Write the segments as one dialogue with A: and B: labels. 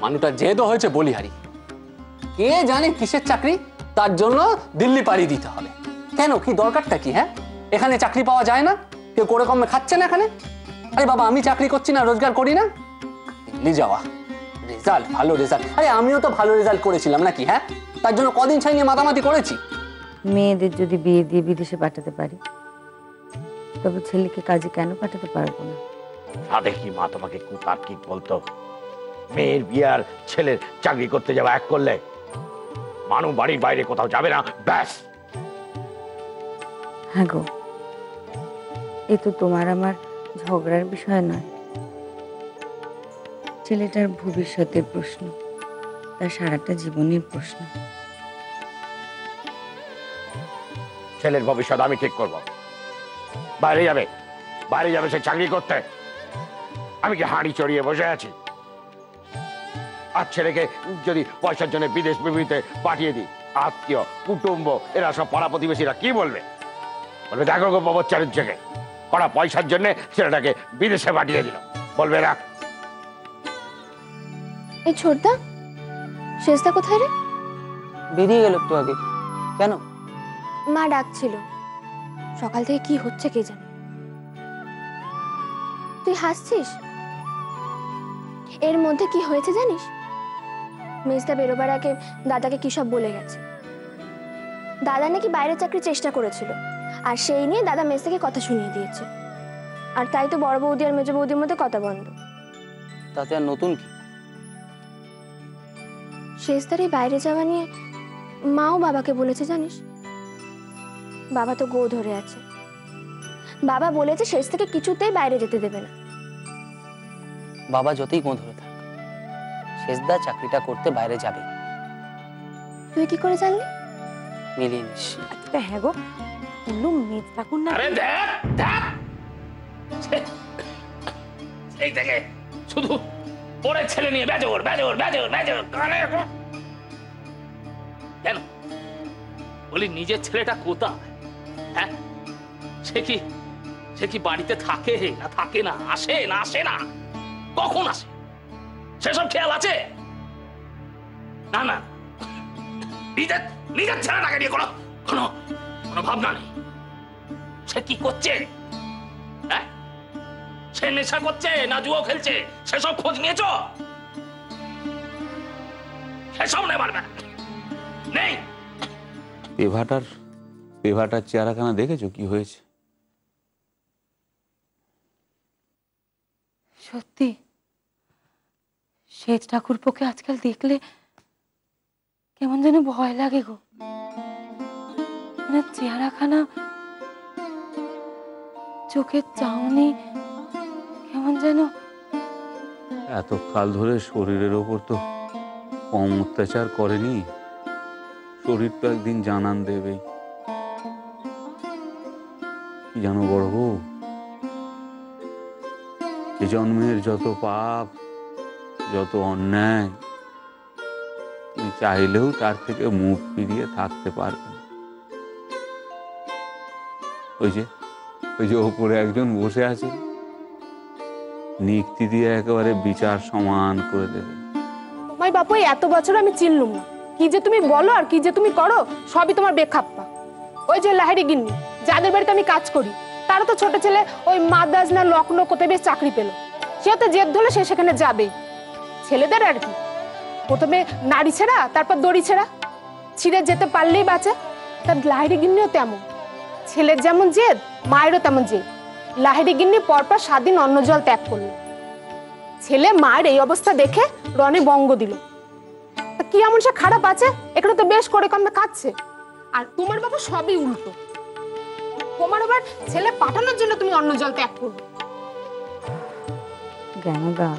A: মানুষটা জেদও হয়েছে বলিহারি। কে জানে কিসের চাকরি, তার জন্য দিল্লি পাড়ি দিতে হবে। কেন, কি দরকারটা কি? হ্যাঁ, এখানে চাকরি পাওয়া যায় না? কেউ করে কমে খাচ্ছে না এখানে? আরে বাবা, আমি চাকরি করছি না, রোজগার করি না? দিল্লি যাওয়া, রেজাল্ট ভালো রেজাল্ট। আরে আমিও তো ভালো রেজাল্ট করেছিলাম নাকি? হ্যাঁ, তার জন্য কদিন ছাই নিয়ে মাতামাতি করেছি।
B: মেয়েদের যদি বিয়ে দিয়ে বিদেশে পাঠাতে পারি, তবে ছেলেকে কাজে কেন পাঠাতে পারবো না?
C: সাধে কি মা তোমাকে কুতার্কিক বলতো? মেয়ের বিয়ে আর ছেলের চাকরি করতে যাওয়া এক করলে মানুষ বাড়ির বাইরে কোথাও যাবে না, ব্যাস।
B: হ্যাঁ গো, এ তো তোমার আমার ঝগড়ার বিষয় নয়। ছেলেটার ভবিষ্যতের প্রশ্ন, তার সারাটা জীবনের প্রশ্ন।
C: ছেলের ভবিষ্যৎ আমি ঠিক করব। বাইরে যাবে, বাইরে যাবে সে চাকরি করতে। আমি কি হাঁড়ি চড়িয়ে বসে আছি? আর ছেলেকে যদি পয়সার জন্য বিদেশ বিভূতিতে পাঠিয়ে দিই, আত্মীয় কুটুম্ব এরা সব পাড়া প্রতিবেশীরা কি বলবে? বলবে দেখো গো বাবচ্চারের জেগে কড়া পয়সার জন্য ছেলেটাকে বিদেশে পাঠিয়ে দিল, বলবে রাখ।
D: এই ছোটদা, শেষদা কোথায় রে?
E: বেরিয়ে গেল একটু আগে। কেন?
D: মা ডাকছিল। সকাল থেকে কি হচ্ছে কে জানে। তুই হাসছিস? এর মধ্যে কি হয়েছে জানিস? মেজদা বেরোবার আগে দাদাকে কি সব বলে গেছে। দাদা নাকি বাইরে চাকরির চেষ্টা করেছিল, আর সেই নিয়ে দাদা মেজদাকে কথা শুনিয়ে দিয়েছে। আর তাই তো বড় বৌদি আর মেজ বৌদির মধ্যে কথা বন্ধ।
E: তাতে আর নতুন কি?
D: শেষদার এই বাইরে যাওয়া নিয়ে মাও বাবাকে বলেছে জানিস। বাবা তো গো ধরে আছে। বাবা বলেছে শেষ থেকে কিছুতেই বাইরে যেতে দেবে না।
E: বাবা যতই গোঁ ধরে থাক, শেষদা চাকরিটা করতে বাইরে যাবে।
D: তুই কি করে জানলি?
E: মিলিয়ে নিস।
B: হ্যাঁ গো, বললুম মেজ থাকুন না।
C: আরে দেখ দেখ, এই থেকে শুধু ওরে ছেলে নিয়ে বেজোর বেজোর বেজোর বেজোর কানে।
F: কেন বলি, নিজের ছেলেটা কোথা? হ্যাঁ, সে কি বাড়িতে থাকে না থাকে না, আসে না আসে না, কখন আসে সেসব খেয়াল আছে? না না, নিজের ছেলেটাকে নিয়ে কোনো কোনো কোনো ভাবনা নেই। সে কি করছে? হ্যাঁ, সে নেশা করছে না জুয়ো খেলছে, সেসব খোঁজ নিয়েছ? সেসব নেবার না, নেই।
G: পেভাটার চেহারাখানা দেখেছো কি হয়েছে?
B: সত্যি শেঠ ঠাকুরপোকে আজকাল দেখলে কেমন যেন ভয় লাগে গো। চেহারাখানা, চোখের চাউনি কেমন যেন।
G: এতকাল ধরে শরীরের ওপর তো কম অত্যাচার করেনি, শরীর তো একদিন জানান দেবে। কি জানো বড় বউ, এ জন্মের যত পাপ, যত অন্যায়, তুমি চাইলেও তার থেকে মুখ ফিরিয়ে থাকতে পারবে না। ওই যে ওপরে একজন বসে আছে, নিক্তি দিয়ে একেবারে বিচার সমান করে দেবে।
H: তোমার বাপু এত বছর আমি চিনলুম না, কি যে তুমি বলো আর কি যে তুমি করো সবই তোমার বেখাপ্পা। ওই যে লাহিড়ি গিন্নি যাদের বাড়িতে আমি কাজ করি, তারও তো ছোট ছেলে ওই মাদ্রাজ না লখনৌ কোথায় বেশ চাকরি পেল। সে তো জেদ ধরলে সে সেখানে যাবেই। ছেলেদের আর কি, প্রথমে নাড়ি ছেঁড়া, তারপর দড়ি ছেঁড়া, ছিঁড়ে যেতে পারলেই বাঁচে। তার লাহিড়ি গিন্নিও তেমন, ছেলের যেমন জেদ মায়েরও তেমন জেদ। লাহিড়ি গিন্নি পরপর 7 দিন অন্ন জল ত্যাগ করলো। ছেলে মায়ের এই অবস্থা দেখে রনে বঙ্গ দিল। কি এমন সে খারাপ আছে? এখানে তো বেশ করে কমে কাটছে। আর তোমার বাবা সবই উল্টো। তোমার আবার ছেলে পাঠানোর জন্য তুমি অন্ন জল ত্যাগ করবে।
B: জ্ঞানদা,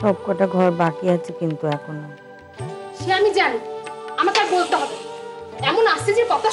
B: সব কটা ঘর বাকি আছে কিন্তু এখনো।
H: সে আমি জানি, আমাকে আর বলতে হবে। এমন আসছে যে কথা